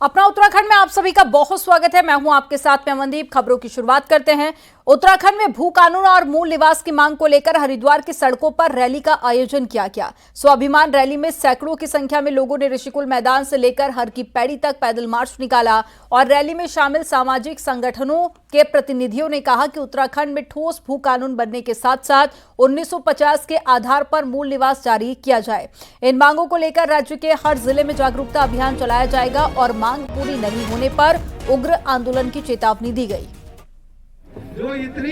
अपना उत्तराखंड में आप सभी का बहुत स्वागत है। मैं हूं आपके साथ में अमनदीप। खबरों की शुरुआत करते हैं। उत्तराखंड में भू कानून और मूल निवास की मांग को लेकर हरिद्वार की सड़कों पर रैली का आयोजन किया गया। स्वाभिमान रैली में सैकड़ों की संख्या में लोगों ने ऋषिकुल मैदान से लेकर हर की पैड़ी तक पैदल मार्च निकाला और रैली में शामिल सामाजिक संगठनों के प्रतिनिधियों ने कहा कि उत्तराखंड में ठोस भू कानून बनने के साथ साथ 1950 के आधार पर मूल निवास जारी किया जाए। इन मांगों को लेकर राज्य के हर जिले में जागरूकता अभियान चलाया जाएगा और मांग पूरी नहीं होने पर उग्र आंदोलन की चेतावनी दी गई। जो इतनी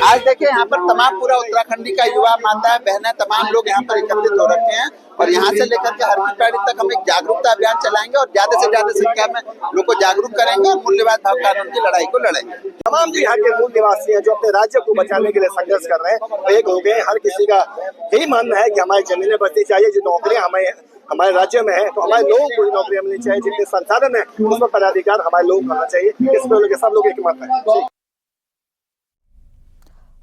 आज देखिए यहाँ पर तमाम पूरा उत्तराखंडी का युवा माता बहनें तमाम लोग यहाँ पर एकत्रित हो रखे हैं और यहाँ से लेकर के हर की पैड़ी तक हम एक जागरूकता अभियान चलाएंगे और ज्यादा से ज्यादा संख्या में लोग को जागरूक करेंगे और मूल निवास भाव कानून की लड़ाई को लड़ेंगे। तमाम जो यहाँ के मूल निवासी हैं जो अपने राज्य को बचाने के लिए संघर्ष कर रहे हैं वो एक हो गए। हर किसी का यही मानना है कि हमारी जमीनें बचनी चाहिए, जो नौकरियां हमारे राज्य में है तो हमारे लोगों को नौकरियां मिलनी चाहिए, जितने संसाधन है उसमें पदाधिकार हमारे लोगों को करना चाहिए। इसमें सब लोग एक मत है।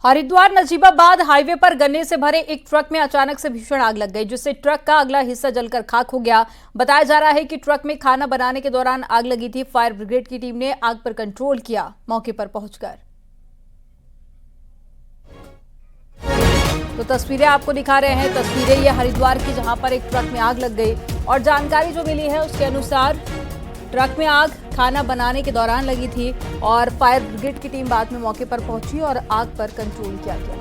हरिद्वार नजीबाबाद हाईवे पर गन्ने से भरे एक ट्रक में अचानक से भीषण आग लग गई, जिससे ट्रक का अगला हिस्सा जलकर खाक हो गया। बताया जा रहा है कि ट्रक में खाना बनाने के दौरान आग लगी थी। फायर ब्रिगेड की टीम ने आग पर कंट्रोल किया मौके पर पहुंचकर। तो तस्वीरें आपको दिखा रहे हैं। तस्वीरें ये हरिद्वार की, जहां पर एक ट्रक में आग लग गई और जानकारी जो मिली है उसके अनुसार ट्रक में आग खाना बनाने के दौरान लगी थी और फायर ब्रिगेड की टीम बाद में मौके पर पहुंची और आग पर कंट्रोल किया गया।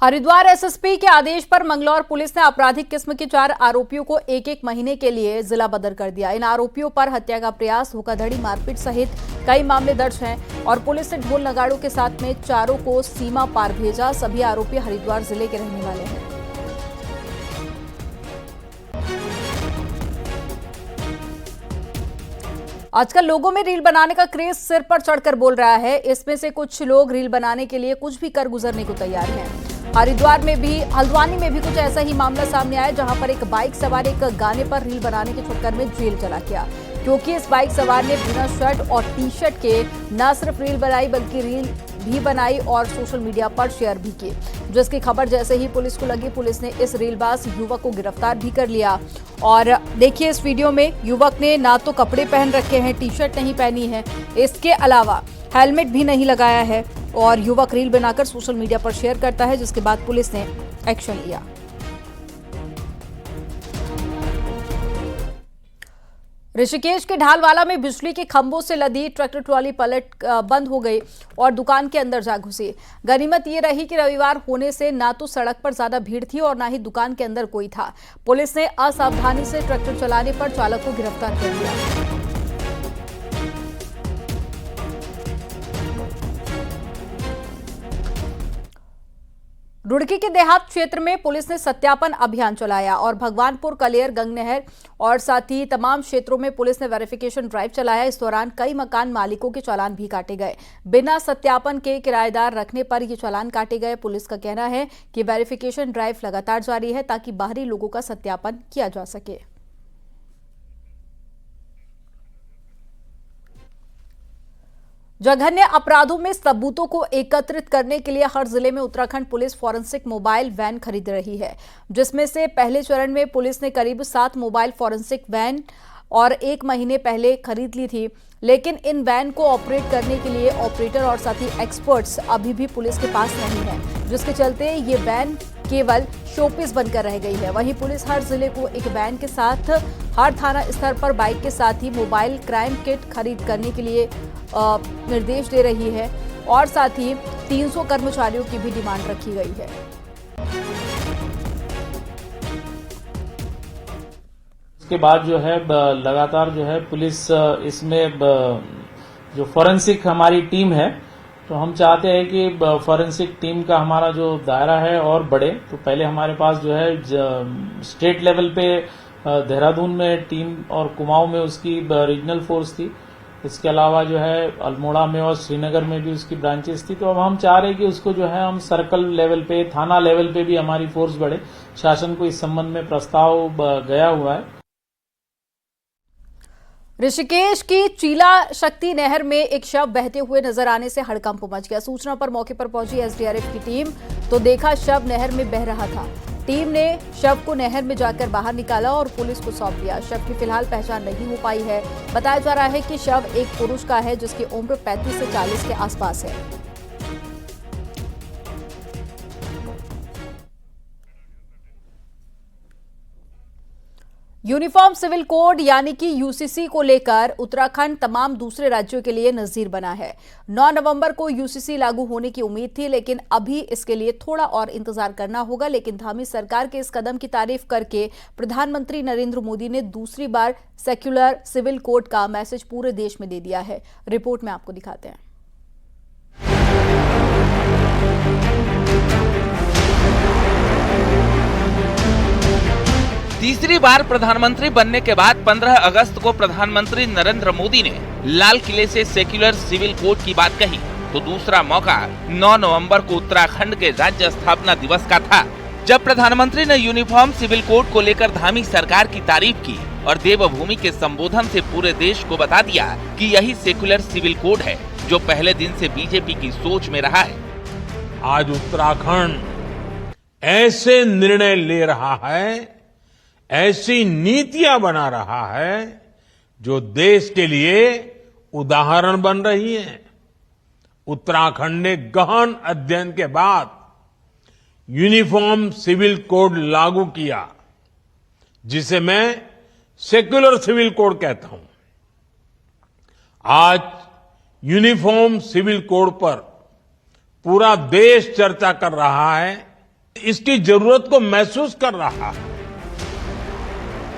हरिद्वार एसएसपी के आदेश पर मंगलौर पुलिस ने आपराधिक किस्म के 4 आरोपियों को एक महीने के लिए जिला बदर कर दिया। इन आरोपियों पर हत्या का प्रयास, धोखाधड़ी, मारपीट सहित कई मामले दर्ज हैं और पुलिस ने ढोल नगाड़ों के साथ में चारों को सीमा पार भेजा। सभी आरोपी हरिद्वार जिले के रहने वाले हैं। आजकल लोगों में रील बनाने का क्रेज सिर पर चढ़कर बोल रहा है। इसमें से कुछ लोग रील बनाने के लिए कुछ भी कर गुजरने को तैयार हैं। हल्द्वानी में भी कुछ ऐसा ही मामला सामने आया, जहां पर एक बाइक सवार एक गाने पर रील बनाने के चक्कर में जेल चला गया, क्योंकि इस बाइक सवार ने बिना शर्ट और टी शर्ट के न सिर्फ रील बनाई बल्कि रील भी बनाई और सोशल मीडिया पर शेयर भी की, जिसकी खबर जैसे ही पुलिस को लगी, पुलिस ने इस रीलबाज युवक को गिरफ्तार भी कर लिया। और देखिए इस वीडियो में युवक ने ना तो कपड़े पहन रखे हैं, टी शर्ट नहीं पहनी है, इसके अलावा हेलमेट भी नहीं लगाया है और युवक रील बनाकर सोशल मीडिया पर शेयर करता है, जिसके बाद पुलिस ने एक्शन लिया। ऋषिकेश के ढालवाला में बिजली के खंभों से लदी ट्रैक्टर ट्रॉली पलट बंद हो गई और दुकान के अंदर जा घुसी। गनीमत ये रही कि रविवार होने से ना तो सड़क पर ज्यादा भीड़ थी और ना ही दुकान के अंदर कोई था। पुलिस ने असावधानी से ट्रैक्टर चलाने पर चालक को गिरफ्तार कर लिया। रुड़की के देहात क्षेत्र में पुलिस ने सत्यापन अभियान चलाया और भगवानपुर, कलेर, गंगनहर और साथ ही तमाम क्षेत्रों में पुलिस ने वेरिफिकेशन ड्राइव चलाया। इस दौरान कई मकान मालिकों के चालान भी काटे गए। बिना सत्यापन के किराएदार रखने पर ये चालान काटे गए। पुलिस का कहना है कि वेरिफिकेशन ड्राइव लगातार जारी है ताकि बाहरी लोगों का सत्यापन किया जा सके। जघन्य अपराधों में सबूतों को एकत्रित करने के लिए हर जिले में Uttarakhand police forensic mobile van खरीद रही है, जिसमें से पहले चरण में पुलिस ने करीब 7 मोबाइल फॉरेंसिक वैन और 1 महीने पहले खरीद ली थी, लेकिन इन वैन को ऑपरेट करने के लिए ऑपरेटर और साथ ही एक्सपर्ट्स अभी भी पुलिस के पास नहीं है, जिसके चलते ये वैन केवल शोपीस बनकर रह गई है। वहीं पुलिस हर जिले को एक वैन के साथ हर थाना स्तर पर बाइक के साथ ही मोबाइल क्राइम किट खरीद करने के लिए निर्देश दे रही है और साथ ही 300 कर्मचारियों की भी डिमांड रखी गई है। इसके बाद जो है लगातार जो है पुलिस इसमें जो फॉरेंसिक हमारी टीम है, तो हम चाहते हैं कि फॉरेंसिक टीम का हमारा जो दायरा है और बढ़े। तो पहले हमारे पास जो है स्टेट लेवल पे देहरादून में टीम और कुमाऊं में उसकी रीजनल फोर्स थी। इसके अलावा जो है अल्मोड़ा में और श्रीनगर में भी उसकी ब्रांचेस थी। तो अब हम चाह रहे हैं कि उसको जो है हम सर्कल लेवल पे, थाना लेवल पे भी हमारी फोर्स बढ़े। शासन को इस संबंध में प्रस्ताव गया हुआ है। ऋषिकेश की चीला शक्ति नहर में एक शव बहते हुए नजर आने से हड़कंप मच गया। सूचना पर मौके पर पहुंची एसडीआरएफ की टीम तो देखा शव नहर में बह रहा था। टीम ने शव को नहर में जाकर बाहर निकाला और पुलिस को सौंप दिया। शव की फिलहाल पहचान नहीं हो पाई है। बताया जा रहा है कि शव एक पुरुष का है जिसकी उम्र 35 से 40 के आसपास है। यूनिफॉर्म सिविल कोड यानी कि यूसीसी को लेकर उत्तराखंड तमाम दूसरे राज्यों के लिए नजीर बना है। 9 नवंबर को यूसीसी लागू होने की उम्मीद थी, लेकिन अभी इसके लिए थोड़ा और इंतजार करना होगा। लेकिन धामी सरकार के इस कदम की तारीफ करके प्रधानमंत्री नरेंद्र मोदी ने दूसरी बार सेक्युलर सिविल कोड का मैसेज पूरे देश में दे दिया है। रिपोर्ट में आपको दिखाते हैं। तीसरी बार प्रधानमंत्री बनने के बाद 15 अगस्त को प्रधानमंत्री नरेंद्र मोदी ने लाल किले से सेक्युलर सिविल कोड की बात कही, तो दूसरा मौका 9 नवंबर को उत्तराखंड के राज्य स्थापना दिवस का था, जब प्रधानमंत्री ने यूनिफॉर्म सिविल कोड को लेकर धामी सरकार की तारीफ की और देवभूमि के संबोधन से पूरे देश को बता दिया कि यही सेक्युलर सिविल कोड है जो पहले दिन से बीजेपी की सोच में रहा है। आज उत्तराखंड ऐसे निर्णय ले रहा है, ऐसी नीतियां बना रहा है जो देश के लिए उदाहरण बन रही है। उत्तराखंड ने गहन अध्ययन के बाद यूनिफॉर्म सिविल कोड लागू किया, जिसे मैं सेक्युलर सिविल कोड कहता हूं। आज यूनिफॉर्म सिविल कोड पर पूरा देश चर्चा कर रहा है, इसकी जरूरत को महसूस कर रहा है।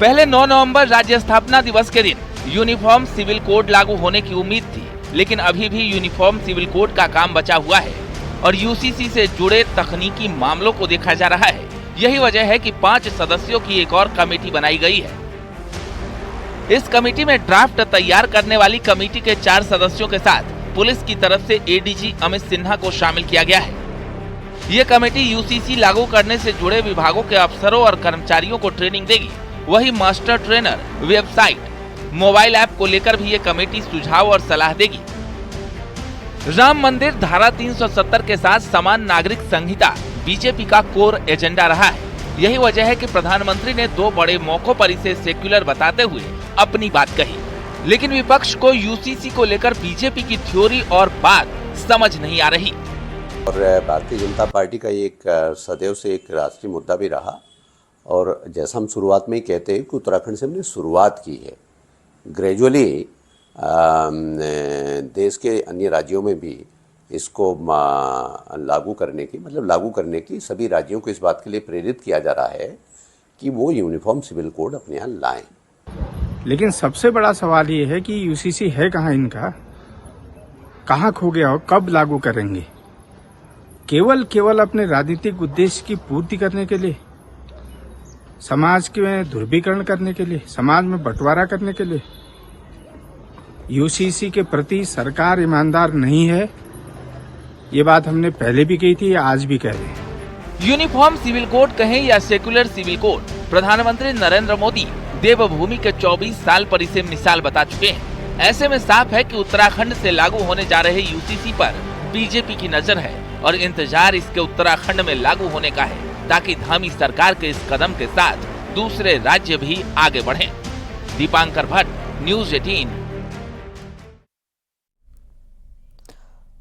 पहले 9 नवंबर राज्य स्थापना दिवस के दिन यूनिफॉर्म सिविल कोड लागू होने की उम्मीद थी, लेकिन अभी भी यूनिफॉर्म सिविल कोड का काम बचा हुआ है और यूसीसी से जुड़े तकनीकी मामलों को देखा जा रहा है। यही वजह है कि 5 सदस्यों की एक और कमेटी बनाई गई है। इस कमेटी में ड्राफ्ट तैयार करने वाली कमेटी के 4 सदस्यों के साथ पुलिस की तरफ से एडीजी अमित सिन्हा को शामिल किया गया है। ये कमेटी यूसीसी लागू करने से जुड़े विभागों के अफसरों और कर्मचारियों को ट्रेनिंग देगी। वही master trainer, website, mobile app को लेकर भी ये कमेटी सुझाव और सलाह देगी। राम मंदिर धारा 370 के साथ समान नागरिक संहिता बीजेपी का कोर एजेंडा रहा है। यही वजह है कि प्रधानमंत्री ने 2 बड़े मौकों पर इसे सेक्युलर बताते हुए अपनी बात कही, लेकिन विपक्ष को यूसीसी को लेकर बीजेपी की थ्योरी और बात समझ नहीं आ रही। और भारतीय जनता पार्टी का एक सदैव से एक राष्ट्रीय मुद्दा भी रहा, और जैसा हम शुरुआत में ही कहते हैं कि उत्तराखंड से हमने शुरुआत की है। ग्रेजुअली देश के अन्य राज्यों में भी इसको लागू करने की सभी राज्यों को इस बात के लिए प्रेरित किया जा रहा है कि वो यूनिफॉर्म सिविल कोड अपने यहाँ लाएं। लेकिन सबसे बड़ा सवाल ये है कि यूसीसी है कहाँ इनका, कहाँ खो गया और कब लागू करेंगे? केवल अपने राजनीतिक उद्देश्य की पूर्ति करने के लिए, समाज के ध्रुवीकरण करने के लिए, समाज में बंटवारा करने के लिए। यूसीसी के प्रति सरकार ईमानदार नहीं है, ये बात हमने पहले भी कही थी, आज भी कह रहे हैं। यूनिफॉर्म सिविल कोड कहें या सेक्युलर सिविल कोड, प्रधानमंत्री नरेंद्र मोदी देवभूमि के 24 साल पर इसे मिसाल बता चुके हैं। ऐसे में साफ है कि उत्तराखंड से लागू होने जा रहे यूसीसी पर बीजेपी की नजर है और इंतजार इसके उत्तराखंड में लागू होने का है, ताकि धामी सरकार के इस कदम के साथ दूसरे राज्य भी आगे बढ़ें। दीपांकर भट्ट, न्यूज़ 18।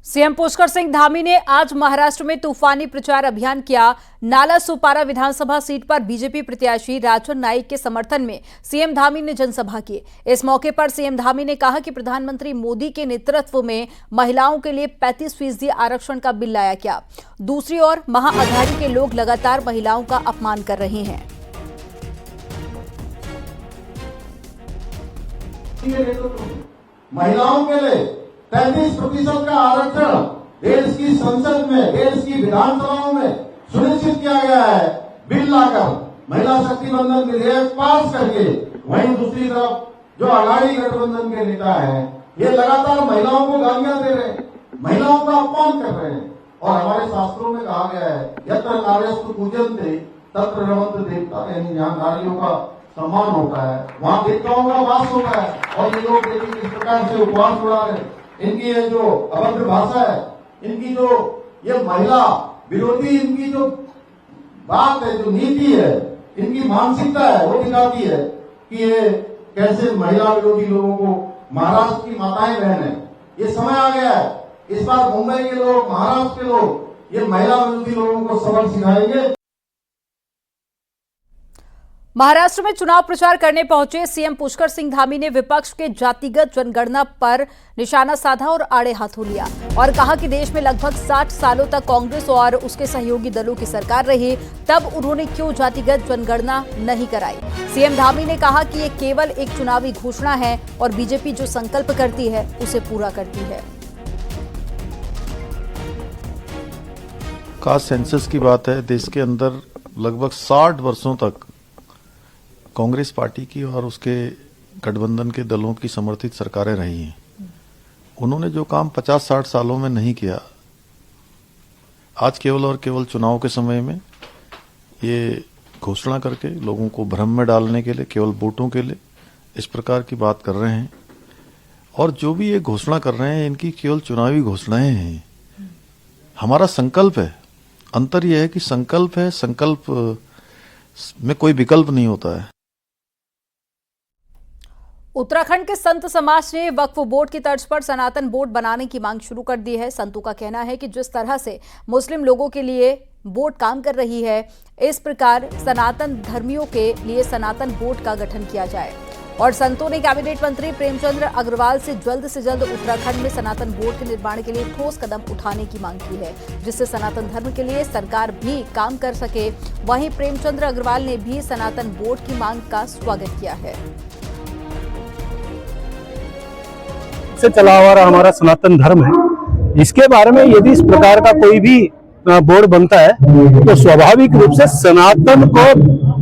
सीएम पुष्कर सिंह धामी ने आज महाराष्ट्र में तूफानी प्रचार अभियान किया। नाला सुपारा विधानसभा सीट पर बीजेपी प्रत्याशी राजन नाईक के समर्थन में सीएम धामी ने जनसभा की। इस मौके पर सीएम धामी ने कहा कि प्रधानमंत्री मोदी के नेतृत्व में महिलाओं के लिए 35% आरक्षण का बिल लाया गया। दूसरी ओर महाअघाड़ी के लोग लगातार महिलाओं का अपमान कर रहे हैं। महिलाओं के लिए 33% का आरक्षण देश की संसद में, देश की विधानसभाओं में सुनिश्चित किया गया है। बिल लाकर महिला शक्ति बंधन विधेयक पास करके, वहीं दूसरी तरफ जो अघाड़ी गठबंधन के नेता है, ये लगातार महिलाओं को गालियां दे रहे हैं, महिलाओं का अपमान कर रहे हैं। और हमारे शास्त्रों में कहा गया है, यत्र नार्यस्तु पूजन्ते तत्र रमन्ते देवता, यानी जहां नारियों का सम्मान होता है, वहाँ देवताओं का वास होता है। और ये लोग देखिए किस प्रकार से उपवास उड़ा रहे, इनकी ये जो अभद्र भाषा है, इनकी जो ये महिला विरोधी इनकी जो बात है, जो नीति है, इनकी मानसिकता है, वो दिखाती है कि ये कैसे महिला विरोधी लोगों को, महाराष्ट्र की माताएं बहनें, ये समय आ गया है, इस बार मुंबई के लोग, महाराष्ट्र के लोग ये महिला विरोधी लोगों को सबक सिखाएंगे। महाराष्ट्र में चुनाव प्रचार करने पहुंचे सीएम पुष्कर सिंह धामी ने विपक्ष के जातिगत जनगणना पर निशाना साधा और आड़े हाथों लिया और कहा कि देश में लगभग 60 सालों तक कांग्रेस और उसके सहयोगी दलों की सरकार रही, तब उन्होंने क्यों जातिगत जनगणना नहीं कराई। सीएम धामी ने कहा कि ये केवल एक चुनावी घोषणा है और बीजेपी जो संकल्प करती है उसे पूरा करती है। कास्ट सेंसस की बात है, देश के अंदर लगभग 60 वर्षों तक कांग्रेस पार्टी की और उसके गठबंधन के दलों की समर्थित सरकारें रही हैं। उन्होंने जो काम 50-60 सालों में नहीं किया, आज केवल और केवल चुनाव के समय में ये घोषणा करके लोगों को भ्रम में डालने के लिए, केवल वोटों के लिए इस प्रकार की बात कर रहे हैं। और जो भी ये घोषणा कर रहे हैं, इनकी केवल चुनावी घोषणाएं हैं। हमारा संकल्प है, अंतर यह है कि संकल्प है, संकल्प में कोई विकल्प नहीं होता है। उत्तराखंड के संत समाज ने वक्फ बोर्ड की तर्ज पर सनातन बोर्ड बनाने की मांग शुरू कर दी है। संतों का कहना है कि जिस तरह से मुस्लिम लोगों के लिए बोर्ड काम कर रही है, इस प्रकार सनातन धर्मियों के लिए सनातन बोर्ड का गठन किया जाए। और संतों ने कैबिनेट मंत्री प्रेमचंद्र अग्रवाल से जल्द उत्तराखंड में सनातन बोर्ड के निर्माण के लिए ठोस कदम उठाने की मांग की है, जिससे सनातन धर्म के लिए सरकार भी काम कर सके। वहीं प्रेमचंद्र अग्रवाल ने भी सनातन बोर्ड की मांग का स्वागत किया है। से चला हुआ रहा हमारा सनातन धर्म है, इसके बारे में यदि इस प्रकार का कोई भी बोर्ड बनता है तो स्वाभाविक रूप से सनातन को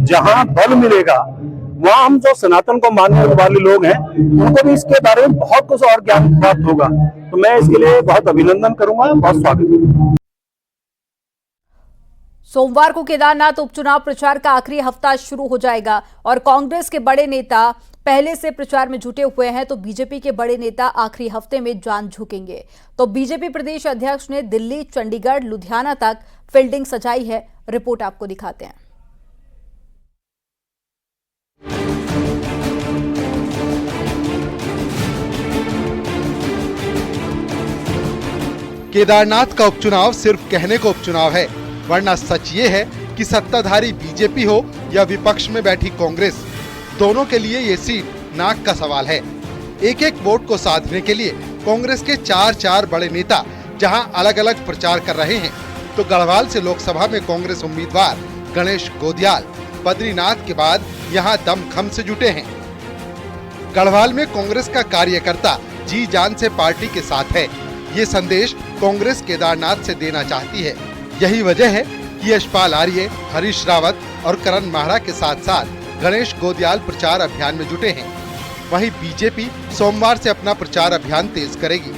जहां बल मिलेगा, वहां हम जो सनातन को मानने वाले लोग हैं उनको भी इसके बारे में बहुत कुछ और ज्ञान प्राप्त होगा। तो मैं इसके लिए बहुत अभिनंदन करूंगा, बहुत स्वागत। सोमवार को केदारनाथ उपचुनाव प्रचार का आखिरी हफ्ता शुरू हो जाएगा और कांग्रेस के बड़े नेता पहले से प्रचार में जुटे हुए हैं, तो बीजेपी के बड़े नेता आखिरी हफ्ते में जान झुकेंगे। तो बीजेपी प्रदेश अध्यक्ष ने दिल्ली, चंडीगढ़, लुधियाना तक फील्डिंग सजाई है। रिपोर्ट आपको दिखाते हैं। केदारनाथ का उपचुनाव सिर्फ कहने को उपचुनाव है, वरना सच ये है कि सत्ताधारी बीजेपी हो या विपक्ष में बैठी कांग्रेस, दोनों के लिए ये सीट नाक का सवाल है। एक एक वोट को साधने के लिए कांग्रेस के 4 बड़े नेता जहां अलग अलग प्रचार कर रहे हैं, तो गढ़वाल से लोकसभा में कांग्रेस उम्मीदवार गणेश गोदियाल बद्रीनाथ के बाद यहां दमखम से जुटे हैं। गढ़वाल में कांग्रेस का कार्यकर्ता जी जान से पार्टी के साथ है, ये संदेश कांग्रेस केदारनाथ से देना चाहती है। यही वजह है कि यशपाल आर्य, हरीश रावत और करण माहरा के साथ साथ गणेश गोदियाल प्रचार अभियान में जुटे हैं। वहीं बीजेपी सोमवार से अपना प्रचार अभियान तेज करेगी।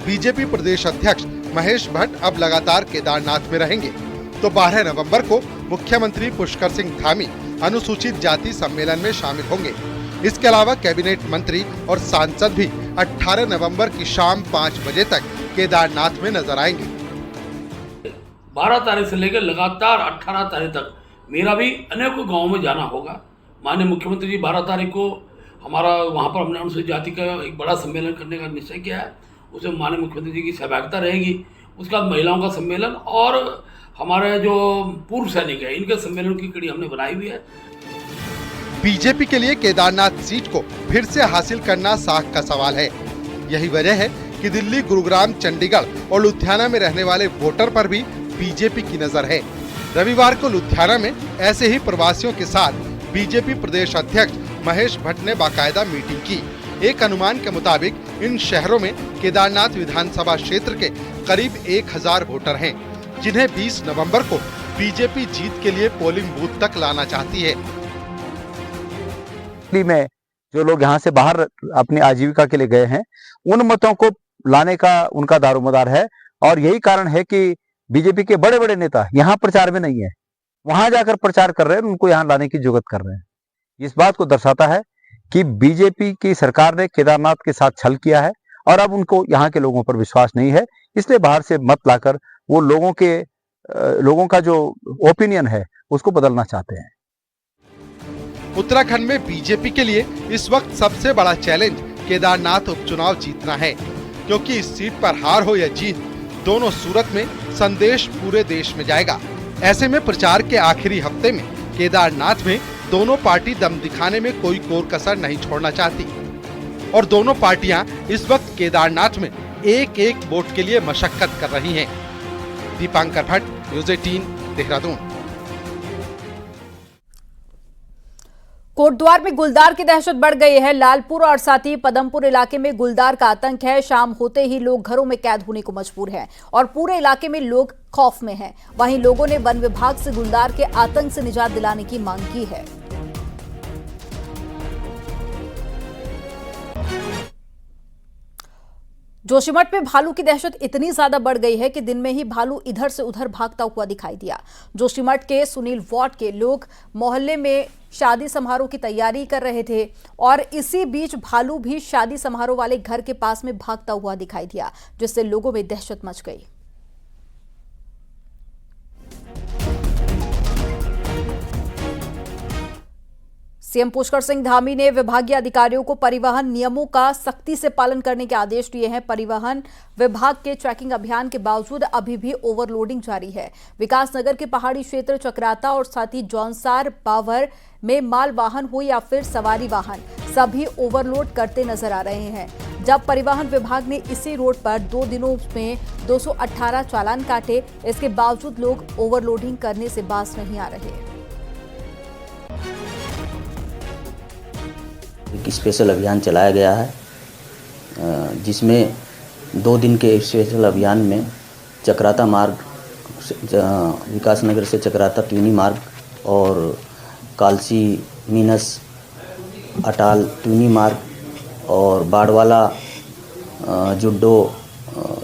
बीजेपी प्रदेश अध्यक्ष महेश भट्ट अब लगातार केदारनाथ में रहेंगे, तो 12 नवंबर को मुख्यमंत्री पुष्कर सिंह धामी अनुसूचित जाति सम्मेलन में शामिल होंगे। इसके अलावा कैबिनेट मंत्री और सांसद भी 18 नवंबर की शाम 5 बजे तक केदारनाथ में नजर आएंगे। 12 तारीख से लेकर लगातार 18 तारीख तक मेरा भी अनेकों गाँव में जाना होगा। माननीय मुख्यमंत्री जी 12 तारीख को हमारा वहाँ पर हमने अनुसूचित जाति का एक बड़ा सम्मेलन करने का निश्चय किया है, उसमें माननीय मुख्यमंत्री जी की सहभागिता रहेगी। उसके बाद महिलाओं का सम्मेलन और हमारे जो पूर्व सैनिक है इनके सम्मेलन की कड़ी हमने बनाई हुई है। बीजेपी के लिए केदारनाथ सीट को फिर से हासिल करना साख का सवाल है। यही वजह है कि दिल्ली, गुरुग्राम, चंडीगढ़ और लुधियाना में रहने वाले वोटर पर भी बीजेपी की नजर है। रविवार को लुधियाना में ऐसे ही प्रवासियों के साथ बीजेपी प्रदेश अध्यक्ष महेश भट्ट ने बाकायदा मीटिंग की। एक अनुमान के मुताबिक इन शहरों में केदारनाथ विधानसभा क्षेत्र के करीब 1000 वोटर हैं, जिन्हें 20 नवंबर को बीजेपी जीत के लिए पोलिंग बूथ तक लाना चाहती है। में जो लोग यहाँ से बाहर अपनी आजीविका के लिए गए हैं, उन मतों को लाने का उनका दारोमदार है और यही कारण है कि बीजेपी के बड़े बड़े नेता यहाँ प्रचार में नहीं है, वहां जाकर प्रचार कर रहे हैं, उनको यहाँ लाने की जुगत कर रहे हैं। इस बात को दर्शाता है कि बीजेपी की सरकार ने केदारनाथ के साथ छल किया है और अब उनको यहाँ के लोगों पर विश्वास नहीं है, इसलिए बाहर से मत लाकर वो लोगों का जो ओपिनियन है उसको बदलना चाहते हैं। उत्तराखंड में बीजेपी के लिए इस वक्त सबसे बड़ा चैलेंज केदारनाथ उपचुनाव जीतना है, क्योंकि इस सीट पर हार हो या जीत, दोनों सूरत में संदेश पूरे देश में जाएगा। ऐसे में प्रचार के आखिरी हफ्ते में केदारनाथ में दोनों पार्टी दम दिखाने में कोई कोर कसर नहीं छोड़ना चाहती और दोनों पार्टियां इस वक्त केदारनाथ में एक एक वोट के लिए मशक्कत कर रही हैं। दीपांकर भट्ट, न्यूज़ 18, देहरादून। कोटद्वार में गुलदार की दहशत बढ़ गई है। लालपुर और साथ ही पदमपुर इलाके में गुलदार का आतंक है। शाम होते ही लोग घरों में कैद होने को मजबूर हैं और पूरे इलाके में लोग खौफ में हैं। वहीं लोगों ने वन विभाग से गुलदार के आतंक से निजात दिलाने की मांग की है। जोशीमठ में भालू की दहशत इतनी ज्यादा बढ़ गई है कि दिन में ही भालू इधर से उधर भागता हुआ दिखाई दिया। जोशीमठ के सुनील वार्ड के लोग मोहल्ले में शादी समारोह की तैयारी कर रहे थे और इसी बीच भालू भी शादी समारोह वाले घर के पास में भागता हुआ दिखाई दिया, जिससे लोगों में दहशत मच गई। सीएम पुष्कर सिंह धामी ने विभागीय अधिकारियों को परिवहन नियमों का सख्ती से पालन करने के आदेश दिए हैं। परिवहन विभाग के चेकिंग अभियान के बावजूद अभी भी ओवरलोडिंग जारी है। विकासनगर के पहाड़ी क्षेत्र चक्राता और साथ ही जौनसार बावर में माल वाहन हो या फिर सवारी वाहन, सभी ओवरलोड करते नजर आ रहे हैं। जब परिवहन विभाग ने इसी रोड पर 2 दिनों में 218 चालान काटे, इसके बावजूद लोग ओवरलोडिंग करने से बाज नहीं आ रहे। एक स्पेशल अभियान चलाया गया है, जिसमें 2 दिन के स्पेशल अभियान में चक्राता मार्ग, विकासनगर से चक्राता ट्यूनी मार्ग और कालसी मीनस अटाल ट्यूनी मार्ग और बाड़वाला जुड्डो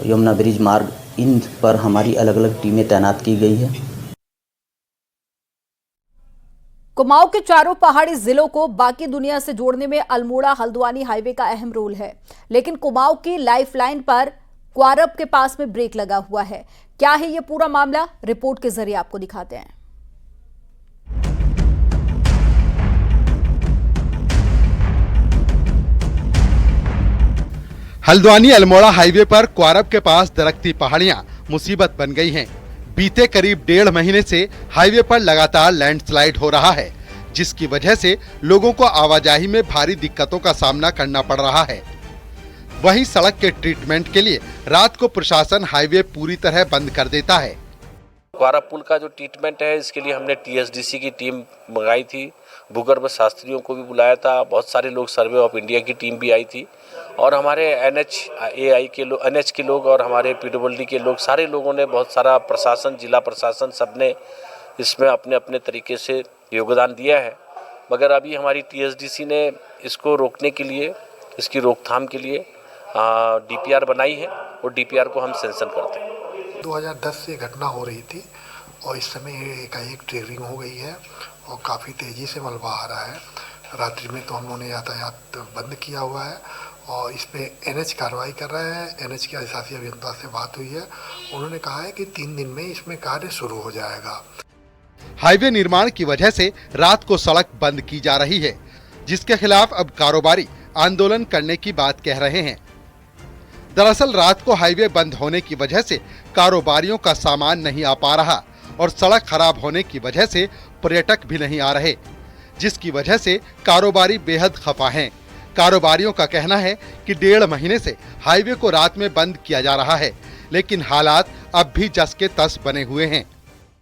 यमुना ब्रिज मार्ग, इन पर हमारी अलग अलग टीमें तैनात की गई है। कुमाऊं के चारों पहाड़ी जिलों को बाकी दुनिया से जोड़ने में अल्मोड़ा हल्द्वानी हाईवे का अहम रोल है, लेकिन कुमाऊं की लाइफलाइन पर क्वारब के पास में ब्रेक लगा हुआ है। क्या है ये पूरा मामला, रिपोर्ट के जरिए आपको दिखाते हैं। हल्द्वानी अल्मोड़ा हाईवे पर क्वारब के पास दरख्ती पहाड़ियां मुसीबत बन गई हैं। बीते करीब 1.5 महीने से हाईवे पर लगातार लैंडस्लाइड हो रहा है, जिसकी वजह से लोगों को आवाजाही में भारी दिक्कतों का सामना करना पड़ रहा है। वहीं सड़क के ट्रीटमेंट के लिए रात को प्रशासन हाईवे पूरी तरह बंद कर देता है। क्वारब पुल का जो ट्रीटमेंट है, इसके लिए हमने टीएसडीसी की टीम मंगाई थी, भूगर्भ शास्त्रियों को भी बुलाया था, बहुत सारे लोग, सर्वे ऑफ इंडिया की टीम भी आई थी और हमारे एनएच के लोग और हमारे पीडब्ल्यूडी के लोग, सारे लोगों ने, बहुत सारा प्रशासन, जिला प्रशासन, सबने इसमें अपने अपने तरीके से योगदान दिया है। मगर अभी हमारी टीएसडीसी ने इसको रोकने के लिए, इसकी रोकथाम के लिए डीपीआर बनाई है और डीपीआर को हम सेंक्शन करते हैं। 2010 से घटना हो रही थी और इस समय एकाएक ट्रिगरिंग हो गई है और काफ़ी तेज़ी से मलबा आ रहा है। रात्रि में तो हम लोगों ने यातायात बंद किया हुआ है और इस पे एनएच कार्रवाई कर रहे हैं। एनएच के अधिशासी अभियंता से बात हुई है, उन्होंने कहा है कि 3 दिन में इसमें कार्य शुरू हो जाएगा। हाईवे निर्माण की वजह से रात को सड़क बंद की जा रही है, जिसके खिलाफ अब कारोबारी आंदोलन करने की बात कह रहे हैं। दरअसल रात को हाईवे बंद होने की वजह से कारोबारियों का सामान नहीं आ पा रहा और सड़क खराब होने की वजह से पर्यटक भी नहीं आ रहे, जिसकी वजह से कारोबारी बेहद खफा हैं। कारोबारियों का कहना है कि 1.5 महीने से हाईवे को रात में बंद किया जा रहा है, लेकिन हालात अब भी जस के तस बने हुए हैं।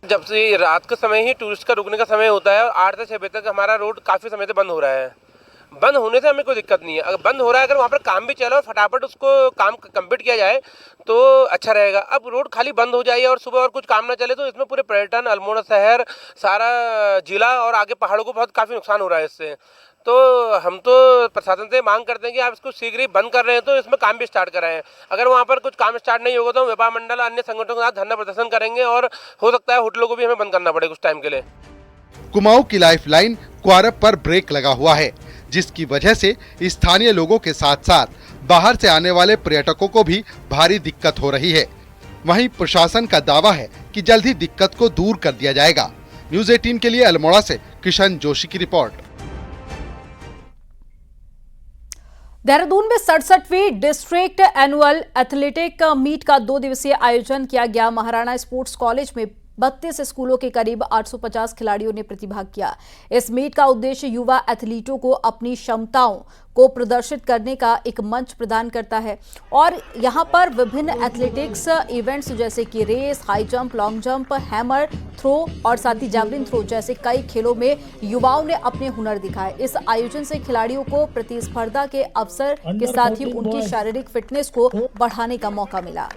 जब से रात का समय ही टूरिस्ट का रुकने का समय होता है और 8 से 6 बजे तक हमारा रोड काफ़ी समय से बंद हो रहा है। बंद होने से हमें कोई दिक्कत नहीं है। अगर बंद हो रहा है, अगर वहाँ पर काम भी चला और फटाफट उसको काम कंप्लीट किया जाए तो अच्छा रहेगा। अब रोड खाली बंद हो जाए और सुबह और कुछ काम ना चले तो इसमें पूरे पर्यटन, अल्मोड़ा शहर, सारा जिला और आगे पहाड़ों को बहुत काफ़ी नुकसान हो रहा है इससे। तो हम तो प्रशासन से मांग करते हैं कि आप इसको शीघ्र ही बंद कर रहे हैं तो इसमें काम भी स्टार्ट कराएं। अगर वहाँ पर कुछ काम स्टार्ट नहीं होगा तो व्यापार मंडल अन्य संगठनों के साथ धरना प्रदर्शन करेंगे और हो सकता है होटलों को भी हमें बंद करना पड़े कुछ टाइम के लिए। कुमाऊं की लाइफलाइन क्वारब पर ब्रेक लगा हुआ है, जिसकी वजह से स्थानीय लोगों के साथ साथ बाहर से आने वाले पर्यटकों को भी भारी दिक्कत हो रही है। वहीं प्रशासन का दावा है कि जल्द ही दिक्कत को दूर कर दिया जाएगा। न्यूज़ 18 के लिए अल्मोड़ा से किशन जोशी की रिपोर्ट। देहरादून में 67वीं डिस्ट्रिक्ट एनुअल एथलेटिक मीट का 2 दिवसीय आयोजन किया गया। महाराणा स्पोर्ट्स कॉलेज में 32 स्कूलों के करीब 850 खिलाड़ियों ने प्रतिभाग किया। इस मीट का उद्देश्य युवा एथलीटों को अपनी क्षमताओं को प्रदर्शित करने का एक मंच प्रदान करता है और यहां पर विभिन्न एथलेटिक्स इवेंट्स जैसे कि race, high jump, long jump, hammer throw और साथ ही जैवलिन थ्रो जैसे कई खेलों में युवाओं ने अपने हुनर दिखाए। इस आयोजन से खिलाड़ियों को प्रतिस्पर्धा के अवसर के साथ ही उनकी शारीरिक फिटनेस को बढ़ाने का मौका मिला।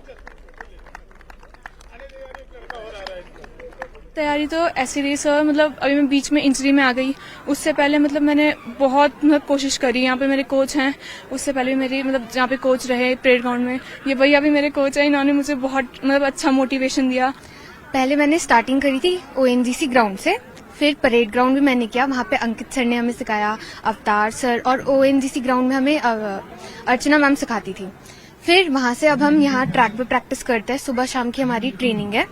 तैयारी तो ऐसी रही सर, मतलब अभी मैं बीच में इंजरी में आ गई। उससे पहले मतलब मैंने बहुत कोशिश करी। यहाँ पे मेरे कोच हैं, उससे पहले भी मेरी जहाँ पे कोच रहे परेड ग्राउंड में, ये भैया भी मेरे कोच हैं, इन्होंने मुझे बहुत अच्छा मोटिवेशन दिया। पहले मैंने स्टार्टिंग करी थी ONGC ग्राउंड से, फिर परेड ग्राउंड भी मैंने किया। वहाँ पे अंकित सर ने हमें सिखाया, अवतार सर, और ONGC ग्राउंड में हमें अर्चना मैम सिखाती थी। फिर वहाँ से अब हम यहाँ ट्रैक पे प्रैक्टिस करते हैं। सुबह शाम की हमारी ट्रेनिंग है।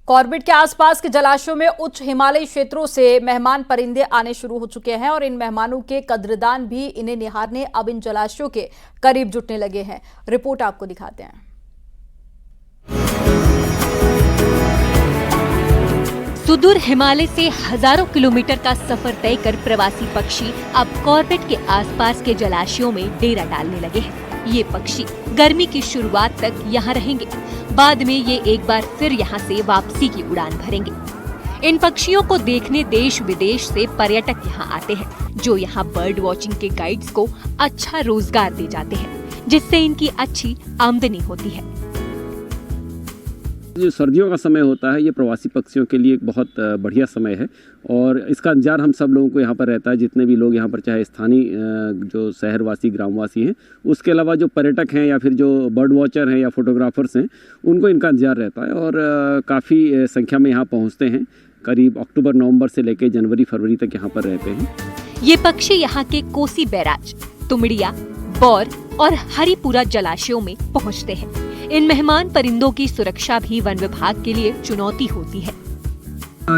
कॉर्बेट के आसपास के जलाशयों में उच्च हिमालयी क्षेत्रों से मेहमान परिंदे आने शुरू हो चुके हैं और इन मेहमानों के कद्रदान भी इन्हें निहारने अब इन जलाशयों के करीब जुटने लगे हैं। रिपोर्ट आपको दिखाते हैं। सुदूर हिमालय से हजारों किलोमीटर का सफर तय कर प्रवासी पक्षी अब कॉर्बेट के आसपास के जलाशयों में डेरा डालने लगे हैं। ये पक्षी गर्मी की शुरुआत तक यहाँ रहेंगे, बाद में ये एक बार फिर यहाँ से वापसी की उड़ान भरेंगे। इन पक्षियों को देखने देश विदेश से पर्यटक यहाँ आते हैं, जो यहाँ बर्ड वॉचिंग के गाइड्स को अच्छा रोजगार दे जाते हैं, जिससे इनकी अच्छी आमदनी होती है। जो सर्दियों का समय होता है, ये प्रवासी पक्षियों के लिए एक बहुत बढ़िया समय है और इसका इंतजार हम सब लोगों को यहाँ पर रहता है। जितने भी लोग यहाँ पर, चाहे स्थानीय जो शहरवासी, ग्रामवासी हैं, उसके अलावा जो पर्यटक हैं या फिर जो बर्ड वॉचर हैं या फोटोग्राफर्स हैं, उनको इनका इंतजार रहता है और काफ़ी संख्या में यहाँ पहुँचते हैं। करीब अक्टूबर नवंबर से लेकर जनवरी फरवरी तक यहाँ पर रहते हैं। ये पक्षी यहाँ के कोसी बैराज, तुमड़िया, बौर और हरिपुरा जलाशयों में पहुँचते हैं। इन मेहमान परिंदों की सुरक्षा भी वन विभाग के लिए चुनौती होती है।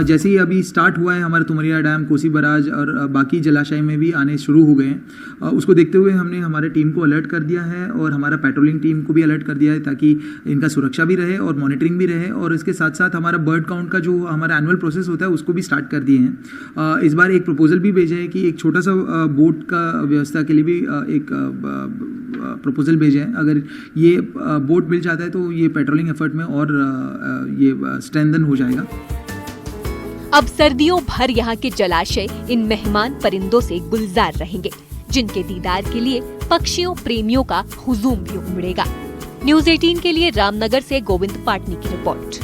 जैसे ही अभी स्टार्ट हुआ है हमारा तुमरिया डैम, कोसी बैराज और बाकी जलाशय में भी आने शुरू हो गए हैं। उसको देखते हुए हमने हमारे टीम को अलर्ट कर दिया है और हमारा पेट्रोलिंग टीम को भी अलर्ट कर दिया है, ताकि इनका सुरक्षा भी रहे और मॉनिटरिंग भी रहे। और इसके साथ साथ हमारा बर्ड काउंट का जो हमारा एनुअल प्रोसेस होता है, उसको भी स्टार्ट कर दिए हैं। इस बार एक प्रपोजल भी भेजे है कि एक छोटा सा बोट का व्यवस्था के लिए भी एक प्रपोजल भेजे हैं। अगर ये बोट मिल जाता है तो ये पेट्रोलिंग एफर्ट में और ये स्ट्रेंथन हो जाएगा। अब सर्दियों भर यहाँ के जलाशय इन मेहमान परिंदों से गुलजार रहेंगे, जिनके दीदार के लिए पक्षियों प्रेमियों का हुजूम भी उमड़ेगा। न्यूज़ 18 के लिए रामनगर से गोविंद पाटनी की रिपोर्ट।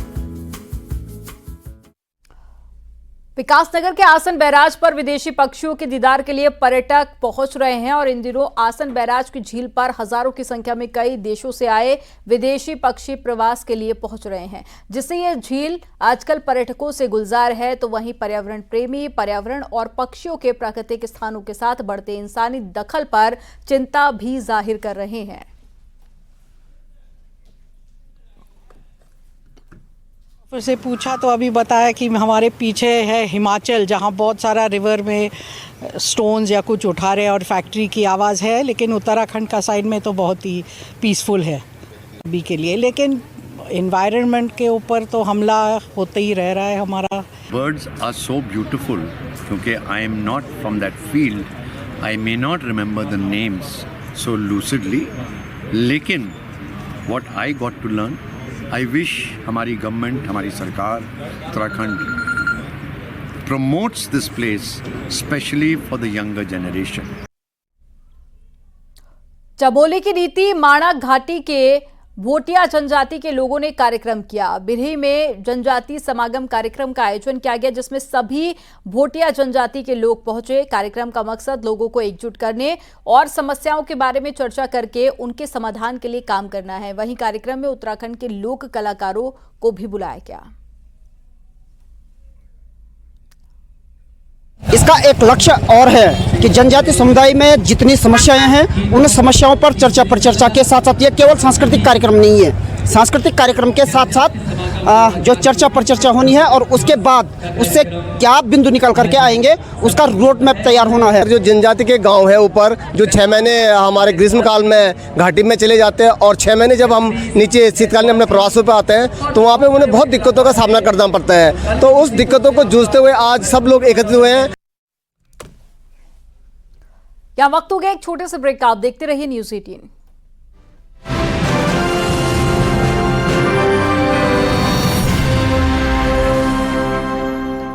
विकासनगर के आसन बैराज पर विदेशी पक्षियों के दीदार के लिए पर्यटक पहुंच रहे हैं और इन दिनों आसन बैराज की झील पर हजारों की संख्या में कई देशों से आए विदेशी पक्षी प्रवास के लिए पहुंच रहे हैं, जिससे यह झील आजकल पर्यटकों से गुलजार है। तो वहीं पर्यावरण प्रेमी पर्यावरण और पक्षियों के प्राकृतिक स्थानों के साथ बढ़ते इंसानी दखल पर चिंता भी जाहिर कर रहे हैं। से पूछा तो अभी बताया कि हमारे पीछे है हिमाचल, जहाँ बहुत सारा रिवर में स्टोन्स या कुछ उठा रहे हैं और फैक्ट्री की आवाज़ है, लेकिन उत्तराखंड का साइड में तो बहुत ही पीसफुल है अभी के लिए। लेकिन एनवायरनमेंट के ऊपर तो हमला होते ही रह रहा है हमारा। बर्ड्स आर सो ब्यूटिफुल, क्योंकि I am not from that field, I may not remember the names so lucidly, लेकिन what I got to learn, I wish हमारी गवर्नमेंट, हमारी सरकार, Uttarakhand promotes this place especially for the younger generation. Chamoli की नीति माणा घाटी के भोटिया जनजाति के लोगों ने कार्यक्रम किया। बिरही में जनजाति समागम कार्यक्रम का आयोजन किया गया, जिसमें सभी भोटिया जनजाति के लोग पहुंचे। कार्यक्रम का मकसद लोगों को एकजुट करने और समस्याओं के बारे में चर्चा करके उनके समाधान के लिए काम करना है। वहीं कार्यक्रम में उत्तराखंड के लोक कलाकारों को भी बुलाया गया। इसका एक लक्ष्य और है कि जनजातीय समुदाय में जितनी समस्याएं हैं उन समस्याओं पर चर्चा के साथ साथ ये केवल सांस्कृतिक कार्यक्रम नहीं है। सांस्कृतिक कार्यक्रम के साथ साथ जो चर्चा होनी है और उसके बाद उससे क्या बिंदु निकल करके आएंगे उसका रोड मैप तैयार होना है। जो जनजाति के गांव है ऊपर जो 6 महीने हमारे ग्रीष्म काल में घाटी में चले जाते हैं और 6 महीने जब हम नीचे शीतकाल में अपने प्रवासों पे आते हैं तो वहाँ पे उन्हें बहुत दिक्कतों का सामना करना पड़ता है। तो उस दिक्कतों को जूझते हुए आज सब लोग एकत्रित हुए हैं। क्या वक्त हो गया एक छोटे से ब्रेक का। आप देखते रहिए न्यूज़ 18।